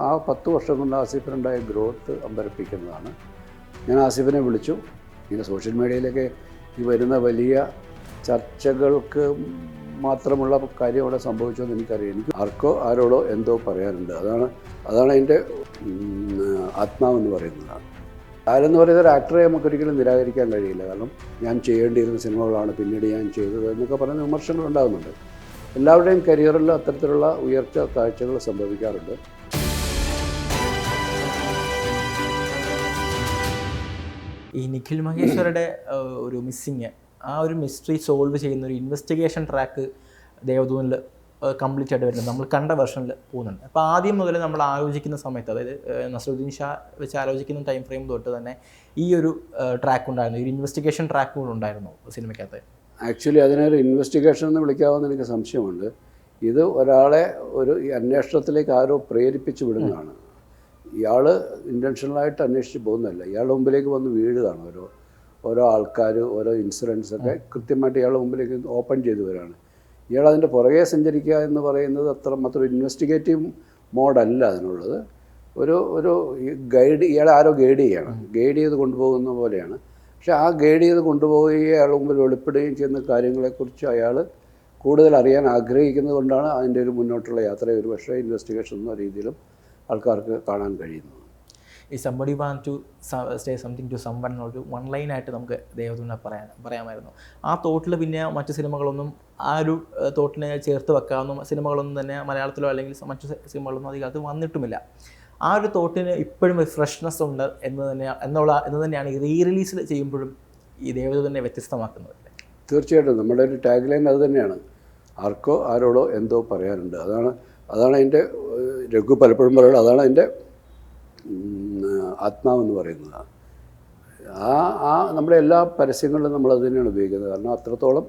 ആ 10 വർഷം കൊണ്ട് ആസിഫിനുണ്ടായ ഗ്രോത്ത് അമ്പരപ്പിക്കുന്നതാണ്. ഞാൻ ആസിഫിനെ വിളിച്ചു. ഇങ്ങനെ സോഷ്യൽ മീഡിയയിലൊക്കെ ഈ വരുന്ന വലിയ ചർച്ചകൾക്ക് മാത്രമുള്ള കാര്യം അവിടെ സംഭവിച്ചതെന്ന് എനിക്കറിയാം. എനിക്ക് ആർക്കോ ആരോടോ എന്തോ പറയാനുണ്ട്. അതാണ് അതിൻ്റെ ആത്മാവെന്ന് പറയുന്നതാണ്. ആരെന്ന് പറയുന്ന ഒരു ആക്ടറെ നമുക്കൊരിക്കലും നിരാകരിക്കാൻ കഴിയില്ല. കാരണം ഞാൻ ചെയ്യേണ്ടിയിരുന്ന സിനിമകളാണ് പിന്നീട് ഞാൻ ചെയ്തത് എന്നൊക്കെ പറയുന്ന വിമർശനങ്ങൾ ഉണ്ടാകുന്നുണ്ട്. എല്ലാവരുടെയും കരിയറിൽ അത്തരത്തിലുള്ള ഉയർച്ച താഴ്ചകൾ സംഭവിക്കാറുണ്ട്. ഈ നിഖിൽ മഹേശ്വരുടെ ഒരു മിസ്സിങ്, ആ ഒരു മിസ്റ്ററി സോൾവ് ചെയ്യുന്ന ഒരു ഇൻവെസ്റ്റിഗേഷൻ ട്രാക്ക് ദേവദൂനിൽ കംപ്ലീറ്റ് ആയിട്ട് വരുന്നത് നമ്മൾ കണ്ട വെർഷനിൽ പോകുന്നുണ്ട്. അപ്പോൾ ആദ്യം മുതൽ നമ്മൾ ആലോചിക്കുന്ന സമയത്ത്, അതായത് നസറുദ്ദീൻ ഷാ വെച്ച് ആലോചിക്കുന്ന ടൈം ഫ്രെയിം തൊട്ട് തന്നെ ഈ ഒരു ട്രാക്ക് ഉണ്ടായിരുന്നു, ഒരു ഇൻവെസ്റ്റിഗേഷൻ ട്രാക്ക് കൂടെ ഉണ്ടായിരുന്നു സിനിമയ്ക്കകത്ത്. ആക്ച്വലി അതിനൊരു ഇൻവെസ്റ്റിഗേഷൻ എന്ന് വിളിക്കാമെന്ന് എനിക്ക് സംശയമുണ്ട്. ഇത് ഒരാളെ ഒരു അന്വേഷണത്തിലേക്ക് ആരോ പ്രേരിപ്പിച്ച് വിടുന്നതാണ്. ഇയാൾ ഇൻറ്റൻഷണലായിട്ട് അന്വേഷിച്ച് പോകുന്നതല്ല. ഇയാളുടെ മുമ്പിലേക്ക് വന്ന് വീഴുകയാണ്. ഓരോ ആൾക്കാർ, ഓരോ ഇൻസിഡൻസൊക്കെ കൃത്യമായിട്ട് ഇയാളുടെ മുമ്പിലേക്ക് ഓപ്പൺ ചെയ്തു വരികയാണ്. ഇയാൾ അതിൻ്റെ പുറകെ സഞ്ചരിക്കുക എന്ന് പറയുന്നത് അത്രമാത്രം ഇൻവെസ്റ്റിഗേറ്റീവ് മോഡല്ല അതിനുള്ളത്. ഒരു ഗൈഡ്, ഇയാളെ ആരോ ഗൈഡ് ചെയ്യണം, ഗൈഡ് ചെയ്ത് കൊണ്ടുപോകുന്ന പോലെയാണ്. പക്ഷേ ആ ഗൈഡ് ചെയ്ത് കൊണ്ടുപോവുകയും അയാളുടെ മുമ്പിൽ വെളിപ്പെടുകയും ചെയ്യുന്ന കാര്യങ്ങളെക്കുറിച്ച് അയാൾ കൂടുതൽ അറിയാൻ ആഗ്രഹിക്കുന്നത് കൊണ്ടാണ് അതിൻ്റെ ഒരു മുന്നോട്ടുള്ള യാത്ര ഒരു പക്ഷേ ഇൻവെസ്റ്റിഗേഷൻ എന്ന രീതിയിലും ആൾക്കാർക്ക് കാണാൻ കഴിയുന്നത്. ഈ somebody want to say something to someone ഒരു വൺ ലൈനായിട്ട് നമുക്ക് ദേവദൂനെ പറയാമായിരുന്നു. ആ തോട്ടിൽ പിന്നെ മറ്റു സിനിമകളൊന്നും ആ ഒരു തോട്ടിനെ ചേർത്ത് വെക്കാവുന്ന സിനിമകളൊന്നും തന്നെ മലയാളത്തിലോ അല്ലെങ്കിൽ മറ്റു സിനിമകളൊന്നും അധികത്ത് വന്നിട്ടുമില്ല. ആ ഒരു തോട്ടിന് ഇപ്പോഴും ഒരു ഫ്രഷ്നെസ് ഉണ്ട് എന്ന് തന്നെയാണ് ഈ റീ റിലീസ് ചെയ്യുമ്പോഴും ഈ ദേവദൂനെ വ്യത്യസ്തമാക്കുന്നത്. തീർച്ചയായിട്ടും നമ്മുടെ ഒരു ടാഗ് ലൈൻ അത് തന്നെയാണ്. ആർക്കോ ആരോടോ എന്തോ പറയാനുണ്ട്. അതാണ് അതിൻ്റെ രഘു പലപ്പോഴും പറയുന്നത്. അതാണ് അതിൻ്റെ ആത്മാവെന്ന് പറയുന്നത്. നമ്മുടെ എല്ലാ പരസ്യങ്ങളിലും നമ്മൾ അത് തന്നെയാണ് ഉപയോഗിക്കുന്നത്. കാരണം അത്രത്തോളം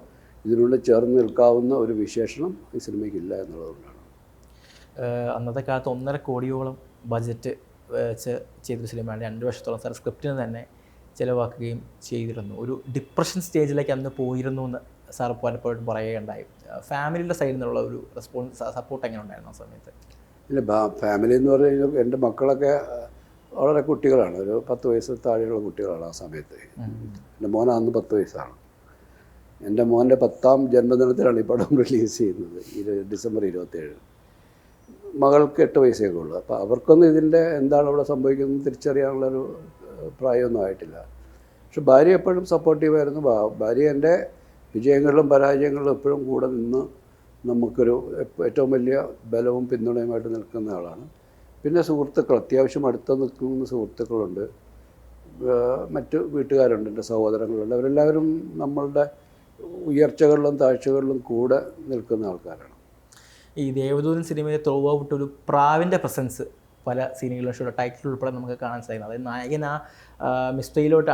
ഇതിനോട് ചേർന്ന് നിൽക്കാവുന്ന ഒരു വിശേഷണം ഈ സിനിമയ്ക്കില്ല എന്നുള്ളതുകൊണ്ടാണ്. അന്നത്തെ കാലത്ത് 1.5 കോടിയോളം ബഡ്ജറ്റ് വെച്ച് ചെയ്തൊരു സിനിമയാണ്. 2 വർഷത്തോളം സാർ സ്ക്രിപ്റ്റിന് തന്നെ ചിലവാക്കുകയും ചെയ്തിരുന്നു. ഒരു ഡിപ്രഷൻ സ്റ്റേജിലേക്ക് അന്ന് പോയിരുന്നു എന്ന് സാർ പലപ്പോഴും പറയുകയുണ്ടായി. ഫാമിലിയുടെ സൈഡിൽ നിന്നുള്ള ഒരു സപ്പോർട്ട് എങ്ങനെ ഉണ്ടായിരുന്നു ആ സമയത്ത്? ഇല്ല, ഫാമിലി എന്ന് പറഞ്ഞു കഴിഞ്ഞാൽ എൻ്റെ മക്കളൊക്കെ വളരെ കുട്ടികളാണ്. ഒരു 10 വയസ്സ് താഴെയുള്ള കുട്ടികളാണ് ആ സമയത്ത്. എൻ്റെ മോൻ അന്ന് 10 വയസ്സാണ്. എൻ്റെ മോൻ്റെ 10ാം ജന്മദിനത്തിലാണ് ഈ പടം റിലീസ് ചെയ്യുന്നത്, ഡിസംബർ 27. മകൾക്ക് 8 വയസ്സൊക്കെ ഉള്ളൂ. അപ്പോൾ അവർക്കൊന്നും ഇതിൻ്റെ എന്താണ് അവിടെ സംഭവിക്കുന്നത് തിരിച്ചറിയാനുള്ളൊരു പ്രായമൊന്നും ആയിട്ടില്ല. പക്ഷെ ഭാര്യ എപ്പോഴും സപ്പോർട്ടീവായിരുന്നു. ഭാര്യ എൻ്റെ വിജയങ്ങളിലും പരാജയങ്ങളിലും എപ്പോഴും കൂടെ നിന്ന് നമുക്കൊരു ഏറ്റവും വലിയ ബലവും പിന്തുണയുമായിട്ട് നിൽക്കുന്ന ആളാണ്. പിന്നെ സുഹൃത്തുക്കൾ, അത്യാവശ്യം അടുത്ത് നിൽക്കുന്ന സുഹൃത്തുക്കളുണ്ട്, മറ്റ് വീട്ടുകാരുണ്ട്, എൻ്റെ സഹോദരങ്ങളുണ്ട്. അവരെല്ലാവരും നമ്മളുടെ ഉയർച്ചകളിലും താഴ്ചകളിലും കൂടെ നിൽക്കുന്ന ആൾക്കാരാണ്. ഈ ദേവദൂതൻ സിനിമയിൽ ത്രൂ ഔട്ട് ഒരു പ്രാവിൻ്റെ പ്രസൻസ് പല സീനുകളിലും ടൈറ്റിൽ ഉൾപ്പെടെ നമുക്ക് കാണാൻ സാധിക്കുന്നത്. അതായത് നായകൻ ആ മിസ്റ്ററിയിലോട്ട്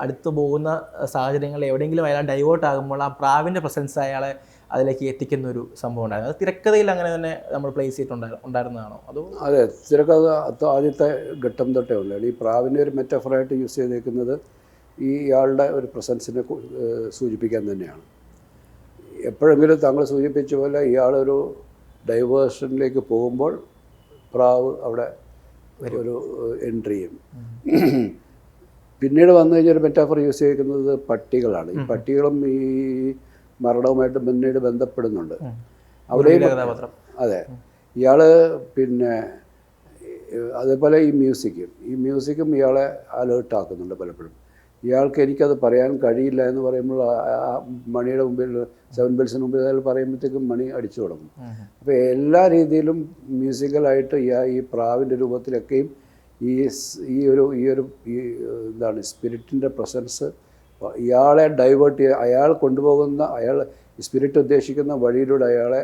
അടുത്ത് പോകുന്ന സാഹചര്യങ്ങളിൽ എവിടെയെങ്കിലും അയാൾ ഡൈവേർട്ട് ആകുമ്പോൾ ആ പ്രാവിൻ്റെ പ്രസൻസ് അയാളെ അതിലേക്ക് എത്തിക്കുന്ന ഒരു സംഭവം ഉണ്ടായിരുന്നു. അത് തിരക്കഥയിൽ അങ്ങനെ തന്നെ നമ്മൾ പ്ലേസ് ചെയ്തിട്ടുണ്ടായിരുന്നതാണോ? അതോ? അതെ, തിരക്കഥ ആദ്യത്തെ ഘട്ടം തൊട്ടേ ഉള്ളതാണ്. ഈ പ്രാവിനെ ഒരു മെറ്റഫറായിട്ട് യൂസ് ചെയ്തേക്കുന്നത് ഇയാളുടെ ഒരു പ്രസൻസിനെ സൂചിപ്പിക്കാൻ തന്നെയാണ്. എപ്പോഴെങ്കിലും താങ്കൾ സൂചിപ്പിച്ച പോലെ ഇയാളൊരു ഡൈവേഴ്ഷനിലേക്ക് പോകുമ്പോൾ പ്രാവ് അവിടെ ഒരു എൻട്രി ചെയ്യും. പിന്നീട് വന്നു കഴിഞ്ഞാൽ ഒരു മെറ്റാഫർ യൂസ് ചെയ്തിരിക്കുന്നത് പട്ടികളാണ്. ഈ പട്ടികളും ഈ മരണവുമായിട്ട് പിന്നീട് ബന്ധപ്പെടുന്നുണ്ട്. അവിടെയും അതെ, ഇയാൾ പിന്നെ അതേപോലെ ഈ മ്യൂസിക്കും ഇയാളെ അലേർട്ടാക്കുന്നുണ്ട് പലപ്പോഴും. ഇയാൾക്ക് എനിക്കത് പറയാൻ കഴിയില്ല എന്ന് പറയുമ്പോൾ മണിയുടെ മുമ്പിൽ 7 ബെൽസിന് മുമ്പിൽ അയാൾ പറയുമ്പോഴത്തേക്കും മണി അടിച്ചു തുടങ്ങും. അപ്പോൾ എല്ലാ രീതിയിലും മ്യൂസിക്കലായിട്ട് ഈ പ്രാവിൻ്റെ രൂപത്തിലൊക്കെയും ഈ എന്താണ് സ്പിരിറ്റിൻ്റെ പ്രസൻസ് ഇയാളെ ഡൈവേർട്ട് ചെയ്യുക, അയാൾ കൊണ്ടുപോകുന്ന സ്പിരിറ്റ് ഉദ്ദേശിക്കുന്ന വഴിയിലൂടെ അയാളെ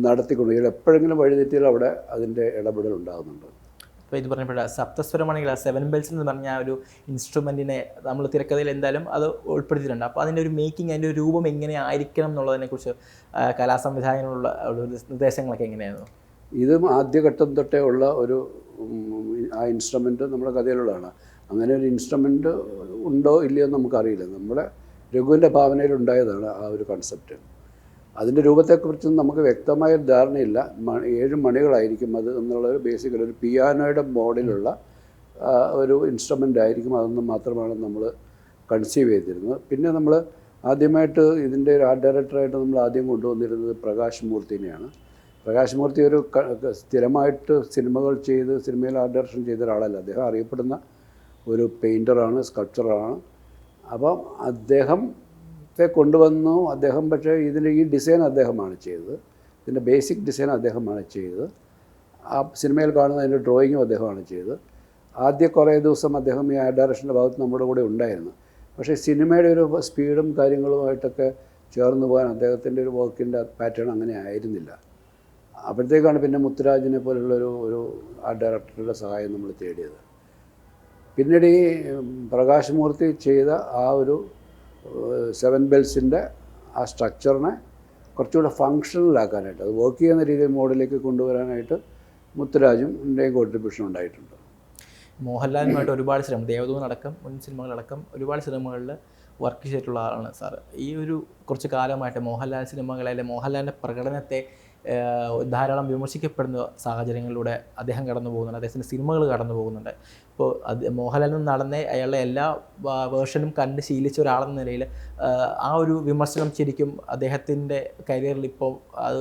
നടത്തിക്കൊണ്ട് ഇയാൾ എപ്പോഴെങ്കിലും വഴി തെറ്റിയാൽ അവിടെ അതിൻ്റെ ഇടപെടൽ ഉണ്ടാകുന്നുണ്ട്. അപ്പോൾ ഇത് പറഞ്ഞപ്പോഴാണ് സപ്തസ്വരമാണെങ്കിൽ ആ 7 ബെൽസ് എന്ന് പറഞ്ഞ ആ ഒരു ഇൻസ്ട്രുമെൻറ്റിനെ നമ്മൾ തിരക്കഥയിൽ എന്തായാലും അത് ഉൾപ്പെടുത്തിയിട്ടുണ്ട്. അപ്പോൾ അതിൻ്റെ ഒരു മേക്കിംഗ്, അതിൻ്റെ ഒരു രൂപം എങ്ങനെ ആയിരിക്കണം എന്നുള്ളതിനെക്കുറിച്ച് കലാസംവിധായകനുള്ള നിർദ്ദേശങ്ങളൊക്കെ എങ്ങനെയായിരുന്നു? ഇതും ആദ്യഘട്ടം തൊട്ടേ ഉള്ള ആ ഇൻസ്ട്രുമെൻറ്റ് നമ്മുടെ കഥയിലുള്ളതാണ്. അങ്ങനെ ഒരു ഇൻസ്ട്രുമെൻറ്റ് ഉണ്ടോ ഇല്ലയോ എന്ന് നമുക്കറിയില്ല. നമ്മുടെ രഘുവിൻ്റെ ഭാവനയിലുണ്ടായതാണ് ആ ഒരു കൺസെപ്റ്റ്. അതിൻ്റെ രൂപത്തെക്കുറിച്ചൊന്നും നമുക്ക് വ്യക്തമായ ധാരണയില്ല. 7 മണികളായിരിക്കും അത് എന്നുള്ളൊരു ബേസിക്കലി ഒരു പിയാനോയുടെ മോഡലുള്ള ഒരു ഇൻസ്ട്രുമെൻ്റ് ആയിരിക്കും അതെന്ന് മാത്രമാണ് നമ്മൾ കൺസീവ് ചെയ്തിരുന്നത്. പിന്നെ നമ്മൾ ആദ്യമായിട്ട് ഇതിൻ്റെ ഒരു ആർട്ട് ഡയറക്ടറായിട്ട് നമ്മൾ ആദ്യം കൊണ്ടുവന്നിരുന്നത് പ്രകാശ് മൂർത്തിനെയാണ്. പ്രകാശ് മൂർത്തി ഒരു സ്ഥിരമായിട്ട് സിനിമകൾ ചെയ്ത് സിനിമയിൽ ആർട്ട് ഡയറക്ഷൻ ചെയ്ത ഒരാളല്ല. അദ്ദേഹം അറിയപ്പെടുന്ന ഒരു പെയിൻറ്ററാണ്, സ്കൾപ്ചറാണ്. അപ്പം അദ്ദേഹത്തെ കൊണ്ടുവന്നു. അദ്ദേഹം പക്ഷേ ഇതിൻ്റെ ഈ ഡിസൈൻ അദ്ദേഹമാണ് ചെയ്തത്, ഇതിൻ്റെ ബേസിക് ഡിസൈൻ അദ്ദേഹമാണ് ചെയ്തത്. ആ സിനിമയിൽ കാണുന്ന അതിൻ്റെ ഡ്രോയിങ്ങും അദ്ദേഹമാണ് ചെയ്തത്. ആദ്യ കുറേ ദിവസം അദ്ദേഹം ഈ ആർട്ട് ഡയറക്ഷൻ്റെ ഭാഗത്ത് നമ്മുടെ കൂടെ ഉണ്ടായിരുന്നു. പക്ഷേ സിനിമയുടെ ഒരു സ്പീഡും കാര്യങ്ങളുമായിട്ടൊക്കെ ചേർന്ന് പോകാൻ അദ്ദേഹത്തിൻ്റെ ഒരു വർക്കിൻ്റെ പാറ്റേൺ അങ്ങനെ ആയിരുന്നില്ല. അപ്പോഴത്തേക്കാണ് പിന്നെ മുത്തുരാജിനെ പോലുള്ളൊരു ആർട്ട് ഡയറക്ടറുടെ സഹായം നമ്മൾ തേടിയത്. പിന്നീട് ഈ പ്രകാശ് മൂർത്തി ചെയ്ത ആ ഒരു 7 ബെൽസിൻ്റെ ആ സ്ട്രക്ചറിനെ കുറച്ചുകൂടെ ഫങ്ഷണലാക്കാനായിട്ട്, അത് വർക്ക് ചെയ്യുന്ന രീതിയിൽ മോഡലിലേക്ക് കൊണ്ടുവരാനായിട്ട് മുത്തുരാജും എൻ്റെയും കോൺട്രിബ്യൂഷൻ ഉണ്ടായിട്ടുണ്ട്. മോഹൻലാലുമായിട്ട് ഒരുപാട് സിനിമ, ദേവദൂതനടക്കം മുൻ സിനിമകളടക്കം ഒരുപാട് സിനിമകളിൽ വർക്ക് ചെയ്തിട്ടുള്ള ആളാണ് സാർ. ഈ ഒരു കുറച്ച് കാലമായിട്ട് മോഹൻലാൽ സിനിമകളിലെ മോഹൻലാലിൻ്റെ പ്രകടനത്തെ ധാരാളം വിമർശിക്കപ്പെടുന്ന സാഹചര്യങ്ങളിലൂടെ അദ്ദേഹം കടന്നു പോകുന്നുണ്ട്, അദ്ദേഹത്തിൻ്റെ സിനിമകൾ കടന്നു പോകുന്നുണ്ട്. ഇപ്പോൾ അത് മോഹൻലാലിൽ നിന്ന് നടന്ന അയാളുടെ എല്ലാ വേർഷനും കണ്ട് ശീലിച്ച ഒരാളെന്ന നിലയിൽ ആ ഒരു വിമർശനം ശരിക്കും അദ്ദേഹത്തിൻ്റെ കരിയറിൽ ഇപ്പോൾ അത്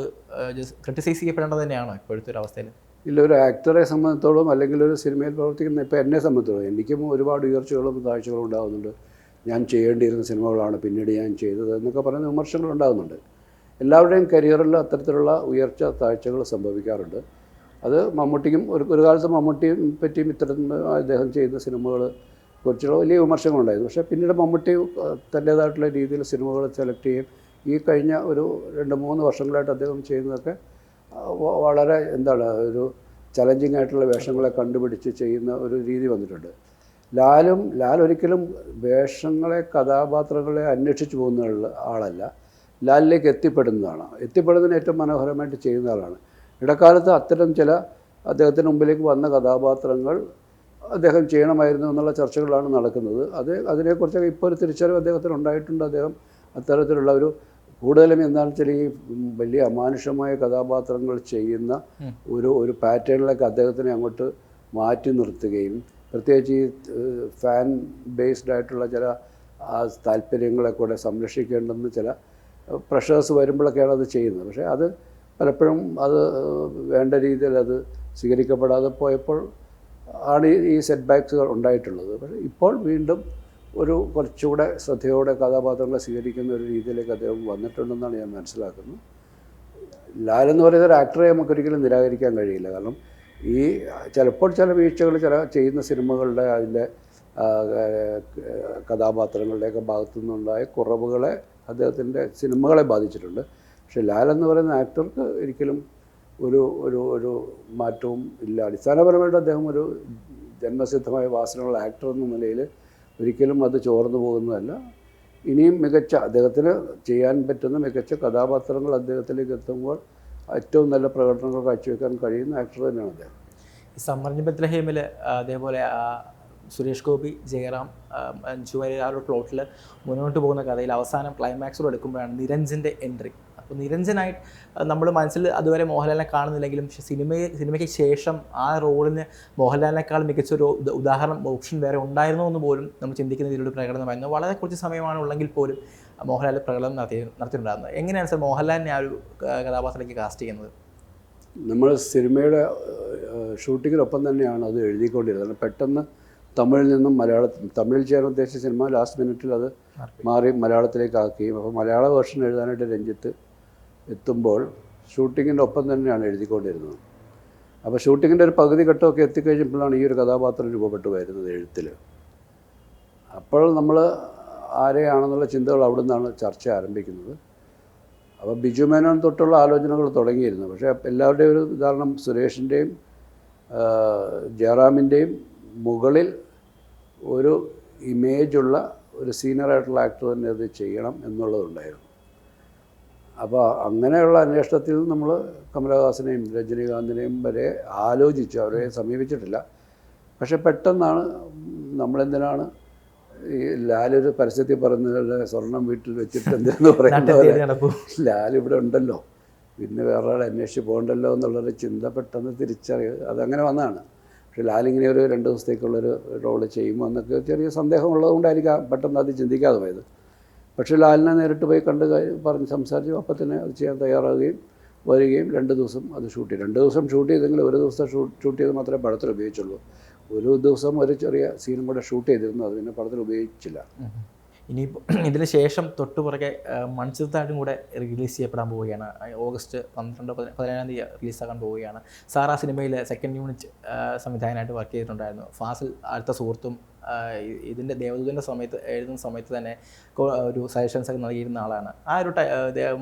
ക്രിട്ടിസൈസ് ചെയ്യപ്പെടേണ്ടത് തന്നെയാണോ ഇപ്പോഴത്തെ ഒരു അവസ്ഥയിൽ? ഇല്ല, ഒരു ആക്ടറെ സംബന്ധിച്ചോളം അല്ലെങ്കിൽ ഒരു സിനിമയിൽ പ്രവർത്തിക്കുന്ന ഇപ്പോൾ എന്നെ സംബന്ധിച്ചോളം എനിക്കും ഒരുപാട് ഉയർച്ചകളും താഴ്ചകളും ഉണ്ടാകുന്നുണ്ട്. ഞാൻ ചെയ്യേണ്ടിയിരുന്ന സിനിമകളാണ് പിന്നീട് ഞാൻ ചെയ്തത് എന്നൊക്കെ പറയുന്ന വിമർശനങ്ങൾ ഉണ്ടാകുന്നുണ്ട്. എല്ലാവരുടെയും കരിയറിൽ അത്തരത്തിലുള്ള ഉയർച്ച താഴ്ചകൾ സംഭവിക്കാറുണ്ട്. അത് മമ്മൂട്ടിക്കും ഒരു കാലത്ത് മമ്മൂട്ടിയെ പറ്റിയും ഇത്തരത്തിൽ അദ്ദേഹം ചെയ്യുന്ന സിനിമകൾ കുറിച്ചുള്ള വലിയ വിമർശനങ്ങളുണ്ടായിരുന്നു. പക്ഷേ പിന്നീട് മമ്മൂട്ടി തൻ്റേതായിട്ടുള്ള രീതിയിൽ സിനിമകൾ സെലക്ട് ചെയ്യും. ഈ കഴിഞ്ഞ ഒരു 2-3 വർഷങ്ങളായിട്ട് അദ്ദേഹം ചെയ്യുന്നതൊക്കെ വളരെ ഒരു ചലഞ്ചിങ് ആയിട്ടുള്ള വേഷങ്ങളെ കണ്ടുപിടിച്ച് ചെയ്യുന്ന ഒരു രീതി വന്നിട്ടുണ്ട്. ലാൽ ഒരിക്കലും വേഷങ്ങളെ കഥാപാത്രങ്ങളെ അന്വേഷിച്ച് പോകുന്ന ആളല്ല, ലാലിലേക്ക് എത്തിപ്പെടുന്നതിന് ഏറ്റവും മനോഹരമായിട്ട് ചെയ്യുന്ന ആളാണ്. ഇടക്കാലത്ത് അത്തരം ചില അദ്ദേഹത്തിന് മുമ്പിലേക്ക് വന്ന കഥാപാത്രങ്ങൾ അദ്ദേഹം ചെയ്യണമായിരുന്നു എന്നുള്ള ചർച്ചകളാണ് നടക്കുന്നത്. അതിനെക്കുറിച്ചൊക്കെ ഇപ്പോൾ ഒരു തിരിച്ചറിവ് അദ്ദേഹത്തിന് ഉണ്ടായിട്ടുണ്ട്. അദ്ദേഹം അത്തരത്തിലുള്ള ഒരു കൂടുതലും എന്താണെന്ന് വെച്ചാൽ ഈ വലിയ അമാനുഷമായ കഥാപാത്രങ്ങൾ ചെയ്യുന്ന ഒരു പാറ്റേണിലേക്ക് അദ്ദേഹത്തിനെ അങ്ങോട്ട് മാറ്റി നിർത്തുകയും പ്രത്യേകിച്ച് ഈ ഫാൻ ബേസ്ഡ് ആയിട്ടുള്ള ചില താല്പര്യങ്ങളെ കൂടെ സംരക്ഷിക്കേണ്ടെന്ന് ചില പ്രഷേഴ്സ് വരുമ്പോഴൊക്കെയാണ് അത് ചെയ്യുന്നത്. പക്ഷേ അത് പലപ്പോഴും അത് വേണ്ട രീതിയിൽ അത് സ്വീകരിക്കപ്പെടാതെ പോയപ്പോൾ ആണ് ഈ സെറ്റ് ബാക്സുകൾ ഉണ്ടായിട്ടുള്ളത്. പക്ഷേ ഇപ്പോൾ വീണ്ടും കുറച്ചുകൂടെ ശ്രദ്ധയോടെ കഥാപാത്രങ്ങളെ സ്വീകരിക്കുന്ന ഒരു രീതിയിലേക്ക് അദ്ദേഹം വന്നിട്ടുണ്ടെന്നാണ് ഞാൻ മനസ്സിലാക്കുന്നത്. ലാലെന്ന് പറയുന്ന ഒരു ആക്ടറെ നമുക്കൊരിക്കലും നിരാകരിക്കാൻ കഴിയില്ല. കാരണം ഈ ചിലപ്പോൾ ചില വീഴ്ചകൾ ചെയ്യുന്ന സിനിമകളുടെ അതിൻ്റെ കഥാപാത്രങ്ങളുടെയൊക്കെ ഭാഗത്തു നിന്നുണ്ടായ കുറവുകളെ അദ്ദേഹത്തിൻ്റെ സിനിമകളെ ബാധിച്ചിട്ടുണ്ട്. പക്ഷേ ലാലെന്ന് പറയുന്ന ആക്ടർക്ക് ഒരിക്കലും ഒരു മാറ്റവും ഇല്ല. അടിസ്ഥാനപരമായിട്ട് അദ്ദേഹം ഒരു ജന്മസിദ്ധമായ വാസനയുള്ള ആക്ടർ എന്ന നിലയിൽ ഒരിക്കലും അത് ചോർന്നു പോകുന്നതല്ല. ഇനിയും അദ്ദേഹത്തിന് ചെയ്യാൻ പറ്റുന്ന മികച്ച കഥാപാത്രങ്ങൾ അദ്ദേഹത്തിലേക്ക് എത്തുമ്പോൾ ഏറ്റവും നല്ല പ്രകടനങ്ങൾ കാഴ്ചവെക്കാൻ കഴിയുന്ന ആക്ടർ തന്നെയാണ് അദ്ദേഹം. ഈ സമ്മറിൻ ബെത്ലഹേമിൽ അതേപോലെ സുരേഷ് ഗോപി, ജയറാം, മഞ്ജു വാര്യർ ആ ഒരു പ്ലോട്ടിൽ മുന്നോട്ട് പോകുന്ന കഥയിൽ അവസാനം ക്ലൈമാക്സോട് എടുക്കുമ്പോഴാണ് നിരഞ്ജൻ്റെ എൻട്രി. അപ്പോൾ നിരഞ്ജനായിട്ട് നമ്മൾ മനസ്സിൽ അതുവരെ മോഹൻലാലിനെ കാണുന്നില്ലെങ്കിലും സിനിമയ്ക്ക് ശേഷം ആ റോളിന് മോഹൻലാലിനേക്കാൾ മികച്ചൊരു ഉദാഹരണം ഓപ്ഷൻ വേറെ ഉണ്ടായിരുന്നോ എന്ന് പോലും നമ്മൾ ചിന്തിക്കുന്ന രീതിയിലൊരു പ്രകടനമായിരുന്നു. വളരെ കുറച്ച് സമയമാണ് ഉള്ളെങ്കിൽ പോലും മോഹൻലാൽ പ്രകടനം നടത്തിയിട്ടുണ്ടായിരുന്നത്. എങ്ങനെയാണ് സാർ മോഹൻലാലിനെ ആ ഒരു കഥാപാത്രത്തിലേക്ക് കാസ്റ്റ് ചെയ്യുന്നത്? നമ്മൾ സിനിമയുടെ ഷൂട്ടിങ്ങിനൊപ്പം തന്നെയാണ് അത് എഴുതിക്കൊണ്ടിരുന്നത്. പെട്ടെന്ന് തമിഴിൽ നിന്നും തമിഴിൽ ചെയ്യാൻ ഉദ്ദേശിച്ച സിനിമ ലാസ്റ്റ് മിനിറ്റിൽ അത് മാറി മലയാളത്തിലേക്ക് ആക്കുകയും അപ്പോൾ മലയാള വേർഷൻ എഴുതാനായിട്ട് രഞ്ജിത്ത് എത്തുമ്പോൾ ഷൂട്ടിങ്ങിൻ്റെ ഒപ്പം തന്നെയാണ് എഴുതിക്കൊണ്ടിരുന്നത്. അപ്പോൾ ഷൂട്ടിങ്ങിൻ്റെ ഒരു പകുതി ഘട്ടമൊക്കെ എത്തിക്കഴിഞ്ഞപ്പോഴാണ് ഈ ഒരു കഥാപാത്രം രൂപപ്പെട്ടു വരുന്നത് എഴുത്തിൽ. അപ്പോൾ നമ്മൾ ആരെയാണെന്നുള്ള ചിന്തകൾ അവിടെ നിന്നാണ് ചർച്ച ആരംഭിക്കുന്നത്. അപ്പോൾ ബിജു മേനോൻ തൊട്ടുള്ള ആലോചനകൾ തുടങ്ങിയിരുന്നു. പക്ഷേ എല്ലാവരുടെയും ഒരു ഉദാഹരണം സുരേഷിൻ്റെയും ജയറാമിൻ്റെയും മുകളിൽ ഒരു ഇമേജുള്ള ഒരു സീനിയറായിട്ടുള്ള ആക്ടർ തന്നെ അത് ചെയ്യണം എന്നുള്ളതുണ്ടായിരുന്നു. അപ്പോൾ അങ്ങനെയുള്ള അന്വേഷണത്തിൽ നമ്മൾ കമലഹാസനെയും രജനീകാന്തിനെയും വരെ ആലോചിച്ചു, അവരെ സമീപിച്ചിട്ടില്ല. പക്ഷെ പെട്ടെന്നാണ് നമ്മളെന്തിനാണ് ഈ ലാലൊരു പരസ്യത്തിൽ പറഞ്ഞ സ്വർണം വീട്ടിൽ വെച്ചിട്ട് എന്തെന്ന് പറയുന്ന പോലെ ലാൽ ഇവിടെ ഉണ്ടല്ലോ, പിന്നെ വേറെ ആളെ അന്വേഷിച്ച് പോകണ്ടല്ലോ എന്നുള്ളൊരു ചിന്ത പെട്ടെന്ന് തിരിച്ചറിയുക, അതങ്ങനെ വന്നതാണ്. പക്ഷേ ലാലിങ്ങനെ ഒരു 2 ദിവസത്തേക്കുള്ളൊരു റോള് ചെയ്യുമോ എന്നൊക്കെ ചെറിയ സന്ദേഹം ഉള്ളതുകൊണ്ടായിരിക്കാം പെട്ടെന്ന് അത് ചിന്തിക്കാതെ പോയത്. പക്ഷേ ലാലിനെ നേരിട്ട് പോയി കണ്ട് പറഞ്ഞ് സംസാരിച്ചു. അപ്പം തന്നെ അത് ചെയ്യാൻ തയ്യാറാവുകയും വരികയും 2 ദിവസം അത് ഷൂട്ട് ചെയ്തു. 2 ദിവസം ഷൂട്ട് ചെയ്തെങ്കിൽ ഒരു ദിവസം ഷൂട്ട് ചെയ്ത് മാത്രമേ പടത്തിൽ ഉപയോഗിച്ചുള്ളൂ. ഒരു ദിവസം ഒരു ചെറിയ സീനും കൂടെ ഷൂട്ട് ചെയ്തിരുന്നു, അത് പിന്നെ പടത്തിൽ ഉപയോഗിച്ചില്ല. ഇനിയിപ്പോൾ ഇതിന് ശേഷം തൊട്ടുപുറകെ മൺചിത്രത്താഴും കൂടെ റിലീസ് ചെയ്യപ്പെടാൻ പോവുകയാണ്. ഓഗസ്റ്റ് 12-17 തീയതി റിലീസാക്കാൻ പോവുകയാണ്. സാർ ആ സിനിമയിൽ സെക്കൻഡ് യൂണിറ്റ് സംവിധായകനായിട്ട് വർക്ക് ചെയ്തിട്ടുണ്ടായിരുന്നു. ഫാസിൽ അടുത്ത സുഹൃത്തും ഇതിൻ്റെ ദേവദൂതൻ്റെ സമയത്ത് എഴുതുന്ന സമയത്ത് തന്നെ ഒരു സജഷൻസ് ഒക്കെ നൽകിയിരുന്ന ആളാണ്. ആ ഒരു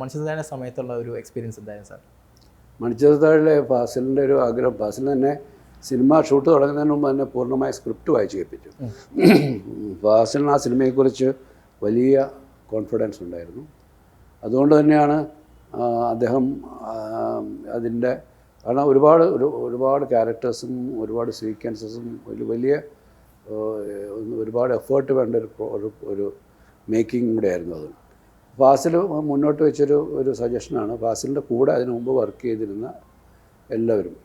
മൺചിത്രത്താഴിൻ്റെ സമയത്തുള്ള ഒരു എക്സ്പീരിയൻസ് എന്തായിരുന്നു സാർ? മൺചിത്രത്താഴിലെ ഫാസിലിൻ്റെ ഒരു ആഗ്രഹം, ഫാസിൽ തന്നെ സിനിമ ഷൂട്ട് തുടങ്ങുന്നതിന് മുമ്പ് തന്നെ പൂർണ്ണമായ സ്ക്രിപ്റ്റ് വായിച്ച് കേൾപ്പിച്ചു. ഫാസിലിന് ആ സിനിമയെക്കുറിച്ച് വലിയ കോൺഫിഡൻസ് ഉണ്ടായിരുന്നു. അതുകൊണ്ട് തന്നെയാണ് അദ്ദേഹം അതിൻ്റെ, കാരണം ഒരുപാട് ക്യാരക്ടേഴ്സും ഒരുപാട് സീക്വൻസസും വലിയ ഒരുപാട് എഫേർട്ട് വേണ്ട ഒരു മേക്കിംഗ് കൂടെ ആയിരുന്നു അത്. ഫാസിൽ മുന്നോട്ട് വെച്ചൊരു സജഷനാണ്. ഫാസിലിൻ്റെ കൂടെ അതിനു മുമ്പ് വർക്ക് ചെയ്തിരുന്ന എല്ലാവരും,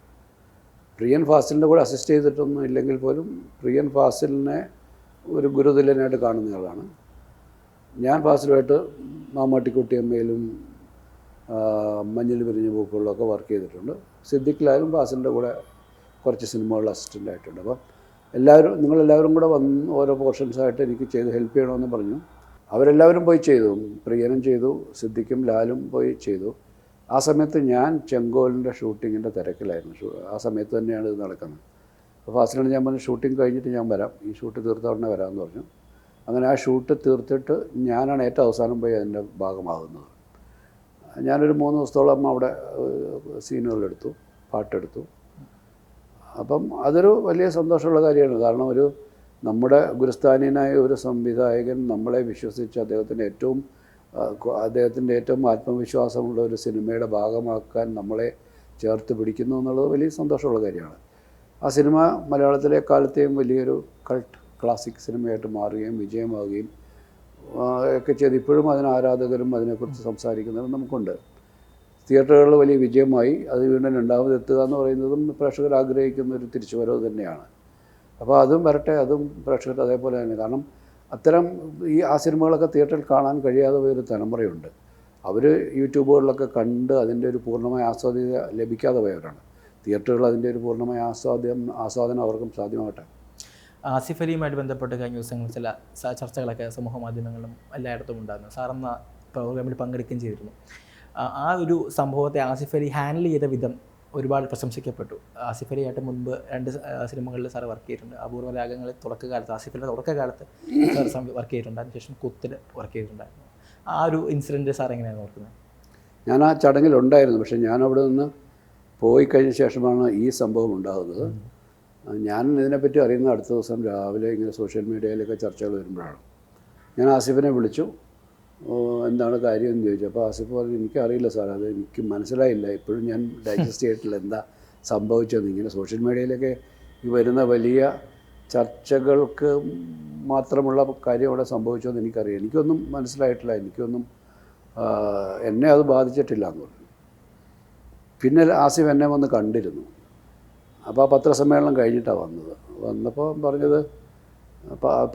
പ്രിയൻ ഫാസിലിൻ്റെ കൂടെ അസിസ്റ്റ് ചെയ്തിട്ടൊന്നും ഇല്ലെങ്കിൽ പോലും പ്രിയൻ ഫാസിലിനെ ഒരു ഗുരുതുല്യനായിട്ട് കാണുന്നയാളാണ്. ഞാൻ ഫാസിലുമായിട്ട് മാമാട്ടിക്കുട്ടിയമ്മയിലും മഞ്ഞിൽ വിരിഞ്ഞ പൂക്കളിലൊക്കെ വർക്ക് ചെയ്തിട്ടുണ്ട്. സിദ്ദിഖിലായാലും ഫാസിലിൻ്റെ കൂടെ കുറച്ച് സിനിമകളിൽ അസിസ്റ്റൻ്റ് ആയിട്ടുണ്ട്. അപ്പം നിങ്ങളെല്ലാവരും കൂടെ വന്ന് ഓരോ പോർഷൻസായിട്ട് എനിക്ക് ചെയ്ത് ഹെൽപ്പ് ചെയ്യണമെന്ന് പറഞ്ഞു. അവരെല്ലാവരും പോയി ചെയ്തു. പ്രിയനും ചെയ്തു, സിദ്ദിഖും ലാലും പോയി ചെയ്തു. ആ സമയത്ത് ഞാൻ ചെങ്കോലിൻ്റെ ഷൂട്ടിങ്ങിൻ്റെ തിരക്കിലായിരുന്നു. ആ സമയത്ത് തന്നെയാണ് ഇത് നടക്കുന്നത്. അപ്പോൾ ഫാസിലിന് ഞാൻ പറഞ്ഞു, ഷൂട്ടിംഗ് കഴിഞ്ഞിട്ട് ഞാൻ വരാം, ഈ ഷൂട്ട് തീർത്ത ഉടനെ വരാമെന്ന് പറഞ്ഞു. അങ്ങനെ ആ ഷൂട്ട് തീർത്തിട്ട് ഞാനാണ് ഏറ്റവും അവസാനം പോയി അതിൻ്റെ ഭാഗമാകുന്നത്. ഞാനൊരു 3 ദിവസത്തോളം അവിടെ സീനുകളെടുത്തു, പാട്ടെടുത്തു. അപ്പം അതൊരു വലിയ സന്തോഷമുള്ള കാര്യമാണ്. കാരണം നമ്മുടെ ഗുരുസ്ഥാനീയനായ ഒരു സംവിധായകൻ നമ്മളെ വിശ്വസിച്ച് അദ്ദേഹത്തിൻ്റെ ഏറ്റവും ആത്മവിശ്വാസമുള്ള ഒരു സിനിമയുടെ ഭാഗമാക്കാൻ നമ്മളെ ചേർത്ത് പിടിക്കുന്നു എന്നുള്ളത് വലിയ സന്തോഷമുള്ള കാര്യമാണ്. ആ സിനിമ മലയാളത്തിലെ കാലത്തെയും വലിയൊരു കൾട്ട് ക്ലാസിക് സിനിമയായിട്ട് മാറുകയും വിജയമാവുകയും ഒക്കെ ചെയ്ത് ഇപ്പോഴും അതിന് ആരാധകരും അതിനെക്കുറിച്ച് സംസാരിക്കുന്നതും നമുക്കുണ്ട്. തിയേറ്ററുകളിൽ വലിയ വിജയമായി അത് വീണ്ടും രണ്ടാമത് എത്തുക എന്ന് പറയുന്നതും പ്രേക്ഷകർ ആഗ്രഹിക്കുന്ന ഒരു തിരിച്ചുവരവ് തന്നെയാണ്. അപ്പോൾ അതും വരട്ടെ, അതും പ്രേക്ഷകർ അതേപോലെ തന്നെ. കാരണം അത്തരം ആ സിനിമകളൊക്കെ തിയേറ്ററിൽ കാണാൻ കഴിയാതെ പോയൊരു തലമുറയുണ്ട്. അവർ യൂട്യൂബുകളിലൊക്കെ കണ്ട് അതിൻ്റെ ഒരു പൂർണ്ണമായ ആസ്വാദ്യത ലഭിക്കാതെ പോയവരാണ്. തിയേറ്ററുകൾ അതിൻ്റെ ഒരു പൂർണ്ണമായ ആസ്വാദനം അവർക്കും സാധ്യമാകട്ടെ. ആസിഫ് അലിയുമായിട്ട് ബന്ധപ്പെട്ട് കഴിഞ്ഞ ദിവസങ്ങളിൽ ചില ചർച്ചകളൊക്കെ സമൂഹ മാധ്യമങ്ങളിലും എല്ലായിടത്തും ഉണ്ടായിരുന്നു. സാറെന്ന പ്രോഗ്രാമിൽ പങ്കെടുക്കുകയും ചെയ്തിരുന്നു. ആ ഒരു സംഭവത്തെ ആസിഫ് അലി ഹാൻഡിൽ ചെയ്ത വിധം ഒരുപാട് പ്രശംസിക്കപ്പെട്ടു. ആസിഫ് അലിയായിട്ട് മുൻപ് 2 സിനിമകളിൽ സാർ വർക്ക് ചെയ്തിട്ടുണ്ട്. അപൂർവ രാഗങ്ങളിൽ ആസിഫിൻ്റെ തുടക്കകാലത്ത് സാർ വർക്ക് ചെയ്തിട്ടുണ്ട്. അതിനുശേഷം കുത്തിൽ വർക്ക് ചെയ്തിട്ടുണ്ടായിരുന്നു. ആ ഒരു ഇൻസിഡൻറ്റ് സാർ എങ്ങനെയാണ് ഓർക്കുന്നത്? ഞാൻ ആ ചടങ്ങിലുണ്ടായിരുന്നു. പക്ഷേ ഞാൻ അവിടെ നിന്ന് പോയി കഴിഞ്ഞ ശേഷമാണ് ഈ സംഭവം ഉണ്ടാകുന്നത്. ഞാൻ ഇതിനെപ്പറ്റി അറിയുന്ന അടുത്ത ദിവസം രാവിലെ ഇങ്ങനെ സോഷ്യൽ മീഡിയയിലൊക്കെ ചർച്ചകൾ വരുമ്പോഴാണ്. ഞാൻ ആസിഫിനെ വിളിച്ചു, എന്താണ് കാര്യം എന്ന് ചോദിച്ചു. അപ്പോൾ ആസിഫ് പറഞ്ഞു, എനിക്കറിയില്ല സാർ, അത് എനിക്ക് മനസ്സിലായില്ല, ഇപ്പോഴും ഞാൻ ഡൈജസ്റ്റ് ചെയ്തിട്ടില്ല എന്താ സംഭവിച്ചതെന്ന്. ഇങ്ങനെ സോഷ്യൽ മീഡിയയിലൊക്കെ ഈ വരുന്ന വലിയ ചർച്ചകൾക്ക് മാത്രമുള്ള കാര്യം അവിടെ സംഭവിച്ചതെന്ന് എനിക്കറിയാം. എനിക്കൊന്നും മനസ്സിലായിട്ടില്ല, എന്നെ അത് ബാധിച്ചിട്ടില്ല എന്ന് പറഞ്ഞു. പിന്നെ ആസിഫ് എന്നെ വന്ന് കണ്ടിരുന്നു. അപ്പോൾ ആ പത്രസമ്മേളനം കഴിഞ്ഞിട്ടാണ് വന്നപ്പോൾ പറഞ്ഞത്,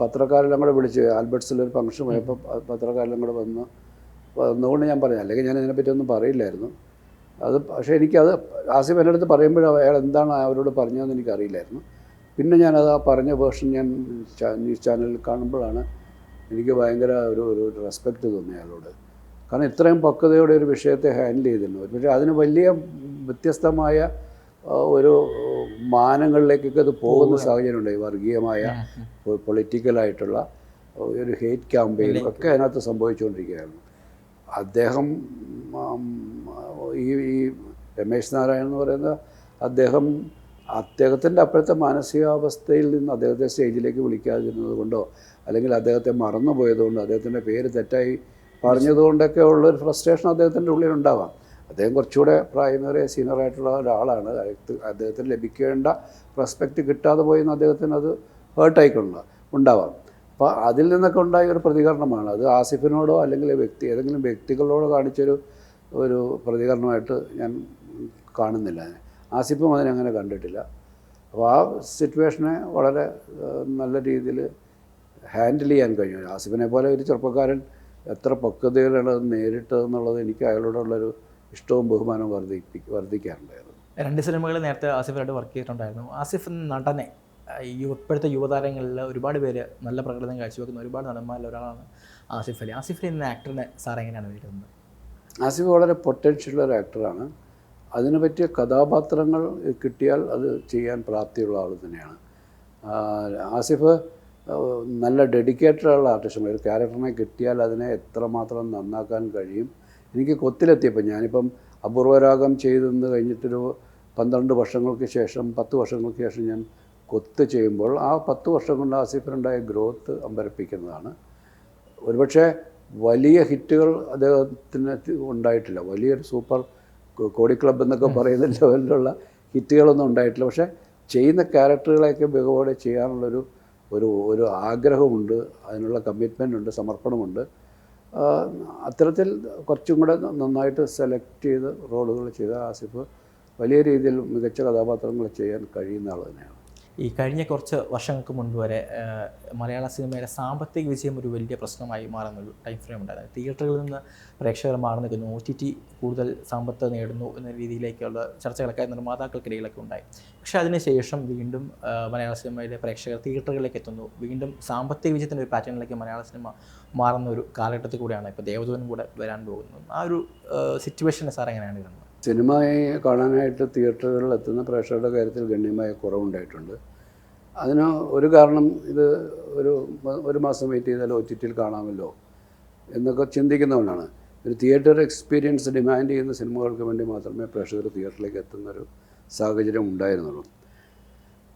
പത്രക്കാരെല്ലാം കൂടെ വിളിച്ച് ആൽബർട്ട്സിലൊരു ഫംഗ്ഷൻ പോയപ്പോൾ പത്രക്കാരെല്ലാം കൂടെ വന്നുകൊണ്ട് ഞാൻ പറഞ്ഞു, അല്ലെങ്കിൽ ഞാൻ ഇതിനെപ്പറ്റി ഒന്നും പറയില്ലായിരുന്നു. പക്ഷേ എനിക്കത് ആസിഫ് എൻ്റെ അടുത്ത് പറയുമ്പോഴും അയാൾ എന്താണ് അവരോട് പറഞ്ഞതെന്ന് എനിക്കറിയില്ലായിരുന്നു. പിന്നെ ഞാനത് ആ പറഞ്ഞ വേർഷൻ ഞാൻ ന്യൂസ് ചാനലിൽ കാണുമ്പോഴാണ് എനിക്ക് ഭയങ്കര ഒരു റെസ്പെക്റ്റ് തോന്നി അയാളോട്. കാരണം ഇത്രയും പക്വതയോടെ ഒരു വിഷയത്തെ ഹാൻഡിൽ ചെയ്തിരുന്നു. പക്ഷേ അതിന് വലിയ വ്യത്യസ്തമായ ഒരു മാനങ്ങളിലേക്കൊക്കെ അത് പോകുന്ന സാഹചര്യമുണ്ടായി. വർഗീയമായ പൊളിറ്റിക്കലായിട്ടുള്ള ഒരു ഹേറ്റ് ക്യാമ്പയിനും ഒക്കെ അതിനകത്ത് സംഭവിച്ചുകൊണ്ടിരിക്കുകയായിരുന്നു. അദ്ദേഹം ഈ രമേശ് നാരായണൻ എന്ന് പറയുന്ന അദ്ദേഹത്തിൻ്റെ അപ്പോഴത്തെ മാനസികാവസ്ഥയിൽ നിന്ന് അദ്ദേഹത്തെ സ്റ്റേജിലേക്ക് വിളിക്കാതിരുന്നത് കൊണ്ടോ അല്ലെങ്കിൽ അദ്ദേഹത്തെ മറന്നുപോയതുകൊണ്ടോ അദ്ദേഹത്തിൻ്റെ പേര് തെറ്റായി പറഞ്ഞതുകൊണ്ടൊക്കെ ഉള്ളൊരു ഫ്രസ്ട്രേഷൻ അദ്ദേഹത്തിൻ്റെ ഉള്ളിലുണ്ടാവാം. അദ്ദേഹം കുറച്ചുകൂടെ പ്രായമേറിയ സീനിയറായിട്ടുള്ള ഒരാളാണ്. അദ്ദേഹത്തിന് ലഭിക്കേണ്ട റെസ്പെക്റ്റ് കിട്ടാതെ പോയെന്ന് അദ്ദേഹത്തിന് അത് ഹേർട്ടായിക്കൊണ്ടാവാം. അപ്പോൾ അതിൽ നിന്നൊക്കെ ഉണ്ടായ ഒരു പ്രതികരണമാണ് അത്. ആസിഫിനോടോ അല്ലെങ്കിൽ ഏതെങ്കിലും വ്യക്തികളോടോ ഒരു പ്രതികരണമായിട്ട് ഞാൻ കാണുന്നില്ല. ആസിഫും അതിനങ്ങനെ കണ്ടിട്ടില്ല. അപ്പോൾ ആ സിറ്റുവേഷനെ വളരെ നല്ല രീതിയിൽ ഹാൻഡിൽ ചെയ്യാൻ കഴിഞ്ഞു. ആസിഫിനെ പോലെ ഒരു ചെറുപ്പക്കാരൻ എത്ര പക്വതയിലാണ് നേരിട്ടതെന്നുള്ളത് എനിക്ക് അയാളോടുള്ളൊരു ഇഷ്ടവും ബഹുമാനവും വർദ്ധിക്കാറുണ്ടായിരുന്നു. 2 സിനിമകൾ നേരത്തെ ആസിഫായിട്ട് വർക്ക് ചെയ്തിട്ടുണ്ടായിരുന്നു. ആസിഫ് എന്ന നടനെ ഇപ്പോഴത്തെ യുവതാരങ്ങളിൽ ഒരുപാട് പേര് നല്ല പ്രകടനം കാഴ്ചവെക്കുന്ന ഒരുപാട് നടന്മാരിൽ ഒരാളാണ് ആസിഫ് അലി. ആസിഫ് അലി എന്ന ആക്ടറിനെ സാർ എങ്ങനെയാണ് വിളിക്കുന്നത്? ആസിഫ് വളരെ പൊട്ടൻഷ്യലുള്ള ഒരു ആക്ടറാണ്. അതിന് പറ്റിയ കഥാപാത്രങ്ങൾ കിട്ടിയാൽ അത് ചെയ്യാൻ പ്രാപ്തിയുള്ള ആൾ തന്നെയാണ്. ആസിഫ് നല്ല ഡെഡിക്കേറ്റഡുള്ള ആർട്ടിസ്റ്റാണ്. ഒരു ക്യാരക്ടറിനെ കിട്ടിയാൽ അതിനെ എത്രമാത്രം നന്നാക്കാൻ കഴിയും. എനിക്ക് കൊത്തിലെത്തിയപ്പോൾ ഞാനിപ്പം അപൂർവരാഗം ചെയ്തെന്ന് കഴിഞ്ഞിട്ടൊരു 12 വർഷങ്ങൾക്ക് ശേഷം 10 വർഷങ്ങൾക്ക് ശേഷം ഞാൻ കൊത്ത് ചെയ്യുമ്പോൾ ആ 10 വർഷം കൊണ്ട് ആസിഫിനുണ്ടായ ഗ്രോത്ത് അമ്പരപ്പിക്കുന്നതാണ്. ഒരുപക്ഷെ വലിയ ഹിറ്റുകൾ അദ്ദേഹത്തിന് ഉണ്ടായിട്ടില്ല. വലിയൊരു സൂപ്പർ കോടി ക്ലബ് എന്നൊക്കെ പറയുന്ന ലെവലിലുള്ള ഹിറ്റുകളൊന്നും ഉണ്ടായിട്ടില്ല. പക്ഷേ ചെയ്യുന്ന ക്യാരക്ടറുകളെയൊക്കെ മികവോടെ ചെയ്യാനുള്ളൊരു ഒരു ആഗ്രഹമുണ്ട്, അതിനുള്ള കമ്മിറ്റ്മെൻ്റ് ഉണ്ട്, സമർപ്പണമുണ്ട്. അത്തരത്തിൽ കുറച്ചും കൂടെ നന്നായിട്ട് സെലക്ട് ചെയ്ത് റോളുകൾ ചെയ്ത ആസിഫ് വലിയ രീതിയിൽ മികച്ച കഥാപാത്രങ്ങൾ ചെയ്യാൻ കഴിയുന്ന ആൾ തന്നെയാണ്. ഈ കഴിഞ്ഞ കുറച്ച് വർഷങ്ങൾക്ക് മുൻപ് വരെ മലയാള സിനിമയുടെ സാമ്പത്തിക വിജയം ഒരു വലിയ പ്രശ്നമായി മാറുന്നൊരു ടൈം ഫ്രെയിം ഉണ്ടായിരുന്നു. തിയേറ്ററുകളിൽ നിന്ന് പ്രേക്ഷകർ മാറി നിൽക്കുന്നു, OTT കൂടുതൽ സമ്പത്ത് നേടുന്നു എന്ന രീതിയിലേക്കുള്ള ചർച്ചകളൊക്കെ നിർമ്മാതാക്കൾക്കിടയിലൊക്കെ ഉണ്ടായി. പക്ഷേ അതിനുശേഷം വീണ്ടും മലയാള സിനിമയിലെ പ്രേക്ഷകർ തിയേറ്ററുകളിലേക്ക് എത്തുന്നു. വീണ്ടും സാമ്പത്തിക വിജയത്തിൻ്റെ ഒരു പാറ്റേണിലേക്ക് മലയാള സിനിമ മാറുന്ന ഒരു കാലഘട്ടത്തിൽ കൂടെയാണ് ഇപ്പോൾ ദേവദൂതനും കൂടെ വരാൻ പോകുന്നത്. ആ ഒരു സിറ്റുവേഷനെ സാർ എങ്ങനെയാണ് കാണുന്നത്? സിനിമയെ കാണാനായിട്ട് തിയേറ്ററുകളിൽ എത്തുന്ന പ്രേക്ഷകരുടെ കാര്യത്തിൽ ഗണ്യമായ കുറവുണ്ടായിട്ടുണ്ട്. അതിന് ഒരു കാരണം ഇത് ഒരു മാസം വെയിറ്റ് ചെയ്താൽ OTTയിൽ കാണാമല്ലോ എന്നൊക്കെ ചിന്തിക്കുന്നതുകൊണ്ടാണ്. ഒരു തിയേറ്റർ എക്സ്പീരിയൻസ് ഡിമാൻഡ് ചെയ്യുന്ന സിനിമകൾക്ക് വേണ്ടി മാത്രമേ പ്രേക്ഷകർ തിയേറ്ററിലേക്ക് എത്തുന്നൊരു സാഹചര്യം ഉണ്ടായിരുന്നുള്ളൂ.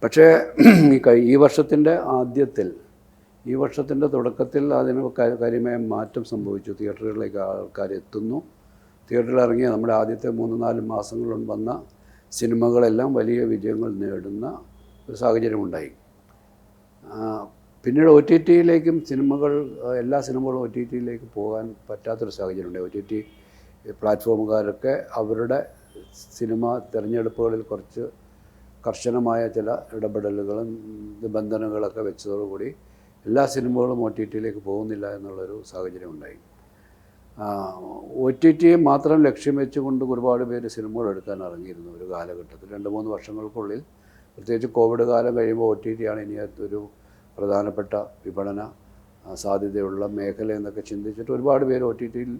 പക്ഷേ ഈ വർഷത്തിൻ്റെ തുടക്കത്തിൽ അതിന് കാര്യമായ മാറ്റം സംഭവിച്ചു. തിയേറ്ററുകളിലേക്ക് ആൾക്കാർ എത്തുന്നു. തിയേറ്ററിൽ ഇറങ്ങിയ നമ്മുടെ ആദ്യത്തെ 3-4 മാസങ്ങളിൽ വന്ന സിനിമകളെല്ലാം വലിയ വിജയങ്ങൾ നേടുന്ന ഒരു സാഹചര്യമുണ്ടായി. പിന്നീട് OTTയിലേക്കും എല്ലാ സിനിമകളും OTTയിലേക്ക് പോകാൻ പറ്റാത്തൊരു സാഹചര്യമുണ്ടായി. OTT പ്ലാറ്റ്ഫോമുകാരൊക്കെ അവരുടെ സിനിമ തിരഞ്ഞെടുപ്പുകളിൽ കുറച്ച് കർശനമായ ചില ഇടപെടലുകളും നിബന്ധനകളൊക്കെ വെച്ചതോടുകൂടി എല്ലാ സിനിമകളും OTTയിലേക്ക് പോകുന്നില്ല എന്നുള്ളൊരു സാഹചര്യം ഉണ്ടായി. OTT മാത്രം ലക്ഷ്യം വെച്ചുകൊണ്ട് ഒരുപാട് പേര് സിനിമകൾ എടുക്കാൻ ഇറങ്ങിയിരുന്നു ഒരു കാലഘട്ടത്തിൽ. 2-3 വർഷങ്ങൾക്കുള്ളിൽ, പ്രത്യേകിച്ച് കോവിഡ് കാലം കഴിയുമ്പോൾ OTTയാണ് ഇനി ഒരു പ്രധാനപ്പെട്ട വിപണന സാധ്യതയുള്ള മേഖല എന്നൊക്കെ ചിന്തിച്ചിട്ട് ഒരുപാട് പേര് OTTയിൽ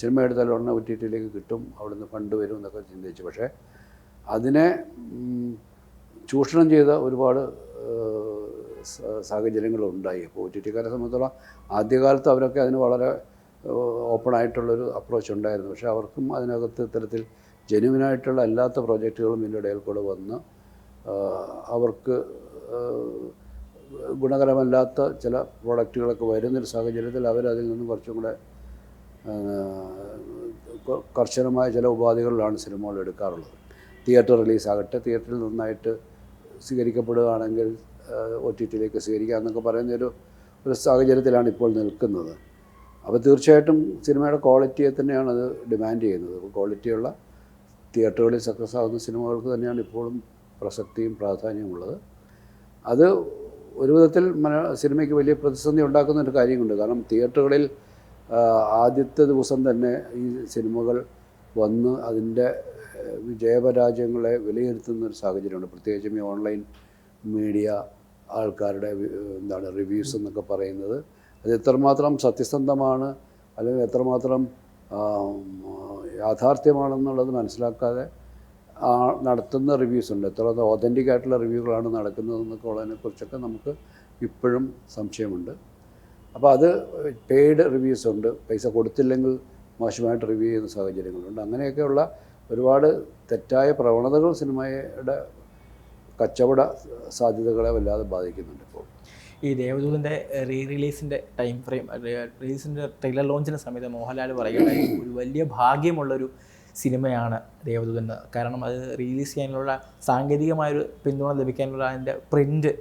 സിനിമ എടുത്താൽ ഉടനെ OTTയിലേക്ക് കിട്ടും, അവിടുന്ന് ഫണ്ട് വരും എന്നൊക്കെ ചിന്തിച്ചു. പക്ഷേ അതിനെ ചൂഷണം ചെയ്ത ഒരുപാട് സാഹചര്യങ്ങളുണ്ടായി. അപ്പോൾ OTTക്കാരെ സംബന്ധിച്ചോളം ആദ്യകാലത്ത് അവരൊക്കെ അതിന് വളരെ ഓപ്പണായിട്ടുള്ളൊരു അപ്രോച്ച് ഉണ്ടായിരുന്നു. പക്ഷേ അവർക്കും അതിനകത്ത് ഇത്തരത്തിൽ ജെന്യുവിനായിട്ടുള്ള അല്ലാത്ത പ്രോജക്റ്റുകളും ഇതിൻ്റെ ഇടയിൽ കൂടെ വന്ന് അവർക്ക് ഗുണകരമല്ലാത്ത ചില പ്രോഡക്റ്റുകളൊക്കെ വരുന്നൊരു സാഹചര്യത്തിൽ അവരതിൽ നിന്നും കുറച്ചും കൂടെ കർശനമായ ചില ഉപാധികളിലാണ് സിനിമകൾ എടുക്കാറുള്ളത്. തിയേറ്റർ റിലീസാകട്ടെ, തിയേറ്ററിൽ നന്നായിട്ട് സ്വീകരിക്കപ്പെടുകയാണെങ്കിൽ OTTയിലേക്ക് സ്വീകരിക്കുക എന്നൊക്കെ പറയുന്നൊരു സാഹചര്യത്തിലാണ് ഇപ്പോൾ നിൽക്കുന്നത്. അപ്പോൾ തീർച്ചയായിട്ടും സിനിമയുടെ ക്വാളിറ്റിയെ തന്നെയാണ് അത് ഡിമാൻഡ് ചെയ്യുന്നത്. അപ്പോൾ ക്വാളിറ്റിയുള്ള തിയേറ്ററുകളിൽ സക്സസ് ആകുന്ന സിനിമകൾക്ക് തന്നെയാണ് ഇപ്പോഴും പ്രസക്തിയും പ്രാധാന്യമുള്ളത്. അത് ഒരു വിധത്തിൽ സിനിമയ്ക്ക് വലിയ പ്രതിസന്ധി ഉണ്ടാക്കുന്ന ഒരു കാര്യമുണ്ട്. കാരണം തിയേറ്ററുകളിൽ ആദ്യത്തെ ദിവസം തന്നെ ഈ സിനിമകൾ വന്ന് അതിൻ്റെ വിജയപരാജയങ്ങളെ വിലയിരുത്തുന്ന ഒരു സാഹചര്യമുണ്ട്. പ്രത്യേകിച്ചും ഈ ഓൺലൈൻ മീഡിയ ആൾക്കാരുടെ റിവ്യൂസ് എന്നൊക്കെ പറയുന്നത് അത് എത്രമാത്രം സത്യസന്ധമാണ് അല്ലെങ്കിൽ എത്രമാത്രം യാഥാർത്ഥ്യമാണെന്നുള്ളത് മനസ്സിലാക്കാതെ നടത്തുന്ന റിവ്യൂസ് ഉണ്ട്. എത്ര ഓതൻറ്റിക് ആയിട്ടുള്ള റിവ്യൂകളാണ് നടക്കുന്നതെന്നൊക്കെ ഉള്ളതിനെക്കുറിച്ചൊക്കെ നമുക്ക് ഇപ്പോഴും സംശയമുണ്ട്. അപ്പോൾ അത് പെയ്ഡ് റിവ്യൂസ് ഉണ്ട്, പൈസ കൊടുത്തില്ലെങ്കിൽ മോശമായിട്ട് റിവ്യൂ ചെയ്യുന്ന സാഹചര്യങ്ങളുണ്ട്. അങ്ങനെയൊക്കെയുള്ള ഒരുപാട് തെറ്റായ പ്രവണതകൾ സിനിമയുടെ കച്ചവട സാധ്യതകളെ വല്ലാതെ ബാധിക്കുന്നുണ്ട്. ഇപ്പോൾ ഈ ദേവദൂതൻ്റെ റിലീസിൻ്റെ ടൈം ഫ്രെയിം, റിലീസിൻ്റെ ട്രെയിലർ ലോഞ്ചിൻ്റെ സമയത്ത് മോഹൻലാൽ പറയുകയുണ്ടായി ഒരു വലിയ ഭാഗ്യമുള്ളൊരു സിനിമയാണ് ദേവദൂതൻ. കാരണം അത് റിലീസ് ചെയ്യാനുള്ള സാങ്കേതികമായൊരു പിന്തുണ ലഭിക്കാനുള്ള അതിൻ്റെ പ്രിൻ്റ്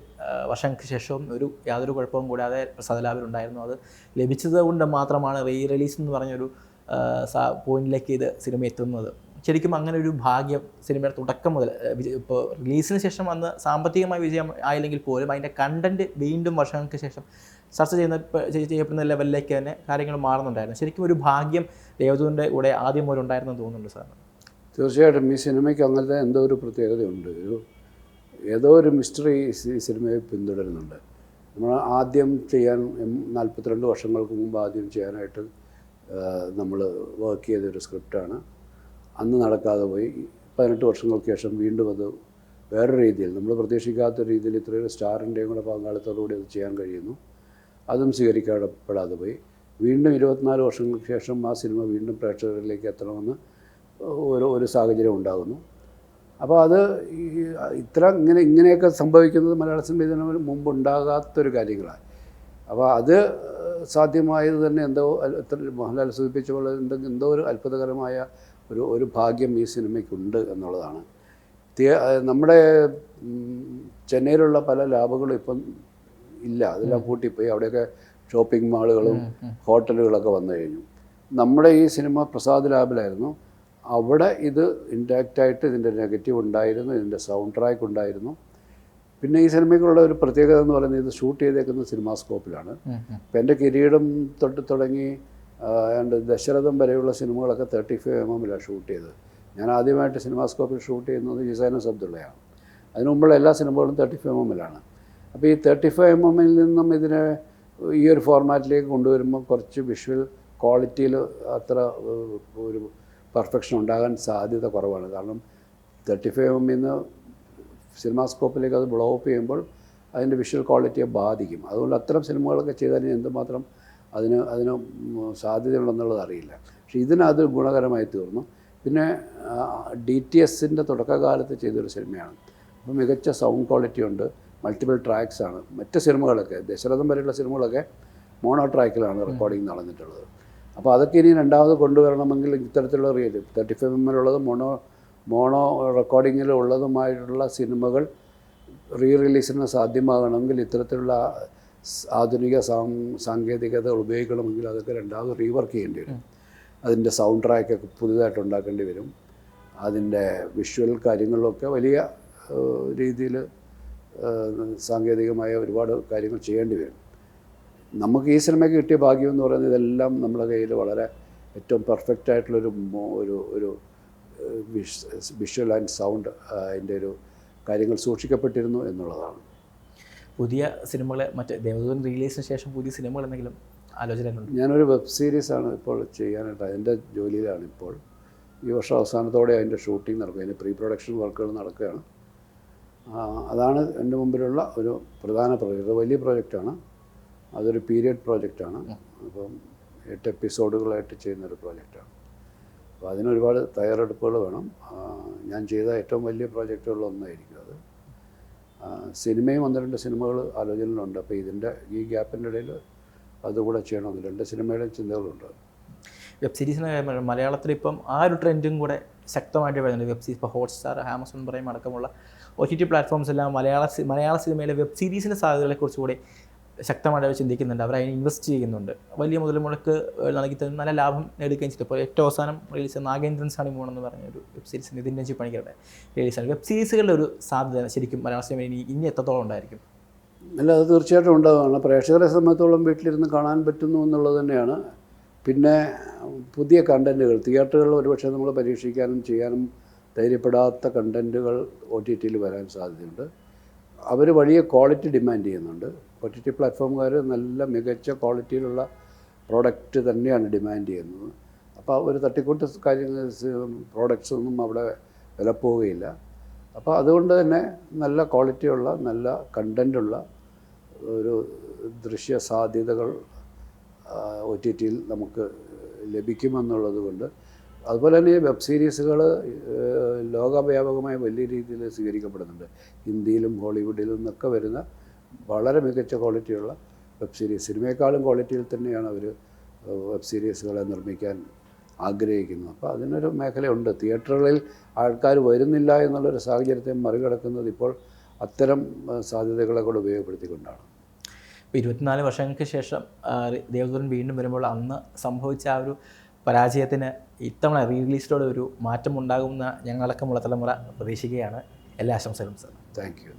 വർഷങ്ങൾക്ക് ശേഷവും യാതൊരു കുഴപ്പവും കൂടാതെ പ്രസാദ് ലാബിലുണ്ടായിരുന്നു. അത് ലഭിച്ചത് കൊണ്ട് മാത്രമാണ് റിലീസ് എന്ന് പറഞ്ഞൊരു പോയിന്റിലേക്ക് ഇത് സിനിമ എത്തുന്നത്. ശരിക്കും അങ്ങനെ ഒരു ഭാഗ്യം സിനിമയുടെ തുടക്കം മുതൽ ഇപ്പോൾ റിലീസിന് ശേഷം അന്ന് സാമ്പത്തികമായ വിജയം ആയില്ലെങ്കിൽ പോലും അതിൻ്റെ കണ്ടൻറ്റ് വീണ്ടും വർഷങ്ങൾക്ക് ശേഷം ചർച്ച ചെയ്യപ്പെടുന്ന ലെവലിലേക്ക് തന്നെ കാര്യങ്ങൾ മാറുന്നുണ്ടായിരുന്നു. ശരിക്കും ഒരു ഭാഗ്യം ദേവദൂതൻ്റെ കൂടെ ആദ്യം മുതൽ ഉണ്ടായിരുന്നെന്ന് തോന്നുന്നുണ്ട് സാറിന്? തീർച്ചയായിട്ടും ഈ സിനിമയ്ക്ക് അങ്ങനത്തെ എന്തോ ഒരു പ്രത്യേകതയുണ്ട്. ഏതോ ഒരു മിസ്റ്ററി ഈ സിനിമയെ പിന്തുടരുന്നുണ്ട്. നമ്മൾ ആദ്യം ചെയ്യാൻ 42 വർഷങ്ങൾക്ക് മുമ്പ് ആദ്യം ചെയ്യാനായിട്ട് നമ്മൾ വർക്ക് ചെയ്തൊരു സ്ക്രിപ്റ്റാണ്. അന്ന് നടക്കാതെ പോയി. 18 വർഷങ്ങൾക്ക് ശേഷം വീണ്ടും അത് വേറെ രീതിയിൽ, നമ്മൾ പ്രതീക്ഷിക്കാത്ത രീതിയിൽ ഇത്രയൊരു സ്റ്റാറിൻ്റെയും കൂടെ പങ്കാളിത്തത്തോടുകൂടി അത് ചെയ്യാൻ കഴിയുന്നു. അതും സ്വീകരിക്കപ്പെടാതെ പോയി. വീണ്ടും 24 വർഷങ്ങൾക്ക് ശേഷം ആ സിനിമ വീണ്ടും പ്രേക്ഷകരിലേക്ക് എത്തണമെന്ന് ഒരു സാഹചര്യം ഉണ്ടാകുന്നു. അപ്പോൾ അത് ഇങ്ങനെയൊക്കെ സംഭവിക്കുന്നത് മലയാള സിനിമ ഇതിന് മുമ്പ് ഉണ്ടാകാത്തൊരു കാര്യങ്ങളാണ്. അപ്പോൾ അത് സാധ്യമായത് തന്നെ മോഹൻലാൽ സൂചിപ്പിച്ച പോലെ എന്തോ ഒരു അത്ഭുതകരമായ ഒരു ഭാഗ്യം ഈ സിനിമയ്ക്കുണ്ട് എന്നുള്ളതാണ്. നമ്മുടെ ചെന്നൈയിലുള്ള പല ലാബുകളും ഇപ്പം ഇല്ല, അതെല്ലാം പൂട്ടിപ്പോയി. അവിടെയൊക്കെ ഷോപ്പിംഗ് മാളുകളും ഹോട്ടലുകളൊക്കെ വന്നു കഴിഞ്ഞു. നമ്മുടെ ഈ സിനിമ പ്രസാദ് ലാബിലായിരുന്നു. അവിടെ ഇത് ഇൻടാക്റ്റായിട്ട് ഇതിൻ്റെ നെഗറ്റീവ് ഉണ്ടായിരുന്നു, ഇതിൻ്റെ സൗണ്ട് ട്രാക്ക് ഉണ്ടായിരുന്നു. പിന്നെ ഈ സിനിമയ്ക്കുള്ള ഒരു പ്രത്യേകത എന്ന് പറയുന്നത് ഇത് ഷൂട്ട് ചെയ്തേക്കുന്നത് സിനിമാസ്കോപ്പിലാണ്. ഇപ്പം എൻ്റെ കിരീടം തൊട്ട് തുടങ്ങി ദശരഥം വരെയുള്ള സിനിമകളൊക്കെ 35 mm ഷൂട്ട് ചെയ്തത്. ഞാൻ ആദ്യമായിട്ട് സിനിമാസ്കോപ്പിൽ ഷൂട്ട് ചെയ്യുന്നത് ജിസാനും സബ്ദുള്ളയാണ്. അതിനു മുമ്പുള്ള എല്ലാ സിനിമകളും 35 mm. അപ്പോൾ ഈ 35 mm നിന്നും ഇതിനെ ഈ ഒരു ഫോർമാറ്റിലേക്ക് കൊണ്ടുവരുമ്പോൾ കുറച്ച് വിഷ്വൽ ക്വാളിറ്റിയിൽ അത്ര ഒരു പെർഫെക്ഷൻ ഉണ്ടാകാൻ സാധ്യത കുറവാണ്. കാരണം 35 mm നിന്ന് സിനിമാസ്കോപ്പിലേക്ക് അത് ബ്ലോ അപ്പ് ചെയ്യുമ്പോൾ അതിൻ്റെ വിഷ്വൽ ക്വാളിറ്റിയെ ബാധിക്കും. അതുകൊണ്ട് അത്തരം സിനിമകളൊക്കെ ചെയ്തതിന് എന്തുമാത്രം അതിന് സാധ്യതയുണ്ടെന്നുള്ളത് അറിയില്ല. പക്ഷേ ഇതിനത് ഗുണകരമായി തീർന്നു. പിന്നെ DTSൻ്റെ തുടക്കകാലത്ത് ചെയ്തൊരു സിനിമയാണ്. അപ്പോൾ മികച്ച സൗണ്ട് ക്വാളിറ്റി ഉണ്ട്, മൾട്ടിപ്പിൾ ട്രാക്സാണ്. മറ്റ് സിനിമകളൊക്കെ ദശരഥം വരെയുള്ള സിനിമകളൊക്കെ മോണോ ട്രാക്കിലാണ് റെക്കോർഡിങ് നടന്നിട്ടുള്ളത്. അപ്പോൾ അതൊക്കെ ഇനി രണ്ടാമത് കൊണ്ടുവരണമെങ്കിൽ ഇത്തരത്തിലുള്ള 35 mm മോണോ റെക്കോർഡിങ്ങിലുള്ളതുമായിട്ടുള്ള സിനിമകൾ റിലീസിന് സാധ്യമാകണമെങ്കിൽ ഇത്തരത്തിലുള്ള ആധുനിക സാങ്കേതികതകൾ ഉപയോഗിക്കണമെങ്കിൽ അതൊക്കെ രണ്ടാമത് റീവർക്ക് ചെയ്യേണ്ടി വരും. അതിൻ്റെ സൗണ്ട് ട്രാക്കൊക്കെ പുതുതായിട്ട് ഉണ്ടാക്കേണ്ടി വരും. അതിൻ്റെ വിഷ്വൽ കാര്യങ്ങളിലൊക്കെ വലിയ രീതിയിൽ സാങ്കേതികമായ ഒരുപാട് കാര്യങ്ങൾ ചെയ്യേണ്ടി വരും. നമുക്ക് ഈ സിനിമയ്ക്ക് കിട്ടിയ ഭാഗ്യം എന്ന് പറയുന്നത് ഇതെല്ലാം നമ്മുടെ കയ്യിൽ വളരെ ഏറ്റവും പെർഫെക്റ്റ് ആയിട്ടുള്ളൊരു ഒരു വിഷ്വൽ ആൻഡ് സൗണ്ട് അതിൻ്റെ ഒരു കാര്യങ്ങൾ സൂക്ഷിക്കപ്പെട്ടിരുന്നു എന്നുള്ളതാണ്. പുതിയ സിനിമകൾ ദേവദൂതൻ റിലീസിന് ശേഷം പുതിയ സിനിമകൾ എന്തെങ്കിലും ആലോചനകളുണ്ട്? ഞാനൊരു വെബ് സീരീസാണ് ഇപ്പോൾ ചെയ്യാനായിട്ട് അതിൻ്റെ ജോലിയിലാണ് ഇപ്പോൾ. ഈ വർഷം അവസാനത്തോടെ അതിൻ്റെ ഷൂട്ടിംഗ് നടക്കും. അതിൻ്റെ പ്രീ പ്രൊഡക്ഷൻ വർക്കുകൾ നടക്കുകയാണ്. അതാണ് എൻ്റെ മുമ്പിലുള്ള ഒരു പ്രധാന പ്രോജക്റ്റ്. വലിയ പ്രോജക്റ്റാണ്. അതൊരു പീരിയഡ് പ്രോജക്റ്റാണ്. അപ്പം 8 എപ്പിസോഡുകളായിട്ട് ചെയ്യുന്നൊരു പ്രോജക്റ്റാണ്. അപ്പോൾ അതിനൊരുപാട് തയ്യാറെടുപ്പുകൾ വേണം. ഞാൻ ചെയ്ത ഏറ്റവും വലിയ പ്രോജക്റ്റുകളിലൊന്നായിരിക്കും അത്. സിനിമയും 1-2 സിനിമകൾ ആലോചനയിലുണ്ട്. അപ്പോൾ ഈ ഗ്യാപ്പിൻ്റെ ഇടയിൽ അതുകൂടെ ചെയ്യണമെന്ന് 2 സിനിമയുടെ ചിന്തകളുണ്ട്. വെബ് സീരീസിന് മലയാളത്തിൽ ഇപ്പം ആ ഒരു ട്രെൻഡും കൂടെ ശക്തമായിട്ട് വരുന്നുണ്ട്. വെബ് സീരീസ് ഇപ്പോൾ ഹോട്ട്സ്റ്റാർ, ആമസോൺ പ്രൈം അടക്കമുള്ള OTT പ്ലാറ്റ്ഫോംസ് എല്ലാം മലയാള സിനിമയിലെ വെബ് സീരീസിൻ്റെ സാധ്യതകളെക്കുറിച്ച് കൂടി ശക്തമായിട്ട് അവർ ചിന്തിക്കുന്നുണ്ട്. അവർ അതിന് ഇൻവെസ്റ്റ് ചെയ്യുന്നുണ്ട്. വലിയ മുതൽ മുടക്ക് നൽകി നല്ല ലാഭം നേടുകയും ചെയ്തു. ഇപ്പോൾ ഏറ്റവും അവസാനം റിലീസ് നാഗേന്ദ്രൻസ് ഹണിമൂൺ എന്ന് പറഞ്ഞൊരു വെബ് സീരീസ് നിതിൻ രഞ്ജി പണിക്കരുടെ റിലീസാണ്. വെബ് സീരീസുകളുടെ ഒരു സാധ്യത ശരിക്കും മലയാള സിനിമയിൽ ഇനി എത്രത്തോളം ഉണ്ടായിരിക്കും? അല്ല, അത് തീർച്ചയായിട്ടും ഉണ്ടാവുകയാണ്. പ്രേക്ഷകരെ സംബന്ധിച്ചോളം വീട്ടിലിരുന്ന് കാണാൻ പറ്റുന്നു എന്നുള്ളത് തന്നെയാണ്. പിന്നെ പുതിയ കണ്ടൻറ്റുകൾ തിയേറ്ററുകളിൽ ഒരുപക്ഷെ നമ്മൾ പരീക്ഷിക്കാനും ചെയ്യാനും ധൈര്യപ്പെടാത്ത കണ്ടൻറ്റുകൾ OTTയിൽ വരാൻ സാധ്യതയുണ്ട്. അവർ വലിയ ക്വാളിറ്റി ഡിമാൻഡ് ചെയ്യുന്നുണ്ട്. OTT പ്ലാറ്റ്ഫോമുകാർ നല്ല മികച്ച ക്വാളിറ്റിയിലുള്ള പ്രോഡക്റ്റ് തന്നെയാണ് ഡിമാൻഡ് ചെയ്യുന്നത്. അപ്പോൾ ഒരു തട്ടിക്കൂട്ട് പ്രോഡക്റ്റ്സ് ഒന്നും അവിടെ വിലപ്പോവുകയില്ല. അപ്പോൾ അതുകൊണ്ട് തന്നെ നല്ല ക്വാളിറ്റിയുള്ള നല്ല കണ്ടൻറ്റുള്ള ഒരു ദൃശ്യ സാധ്യതകൾ OTTയിൽ നമുക്ക് ലഭിക്കുമെന്നുള്ളത് കൊണ്ട്, അതുപോലെ തന്നെ വെബ് സീരീസുകൾ ലോകവ്യാപകമായി വലിയ രീതിയിൽ സ്വീകരിക്കപ്പെടുന്നുണ്ട്. ഹിന്ദിയിലും ഹോളിവുഡിലും നിന്നൊക്കെ വരുന്ന വളരെ മികച്ച ക്വാളിറ്റിയുള്ള വെബ് സീരീസ്, സിനിമയെക്കാളും ക്വാളിറ്റിയിൽ തന്നെയാണ് അവർ വെബ് സീരീസുകളെ നിർമ്മിക്കാൻ ആഗ്രഹിക്കുന്നു. അപ്പോൾ അതിനൊരു മേഖലയുണ്ട്. തിയേറ്ററുകളിൽ ആൾക്കാർ വരുന്നില്ല എന്നുള്ളൊരു സാഹചര്യത്തെ മറികടക്കുന്നത് ഇപ്പോൾ അത്തരം സാധ്യതകളെ കൂടെ ഉപയോഗപ്പെടുത്തിക്കൊണ്ടാണ്. ഇപ്പോൾ 24 വർഷങ്ങൾക്ക് ശേഷം ദേവദൂതൻ വീണ്ടും വരുമ്പോൾ അന്ന് സംഭവിച്ച ആ ഒരു പരാജയത്തിന് ഇത്തവണ റിലീസിലൂടെ ഒരു മാറ്റമുണ്ടാകുമെന്ന് ഞങ്ങളടക്കമുള്ള തലമുറ പ്രതീക്ഷിക്കുകയാണ്. എല്ലാ ആശംസകളും സർ. Thank you.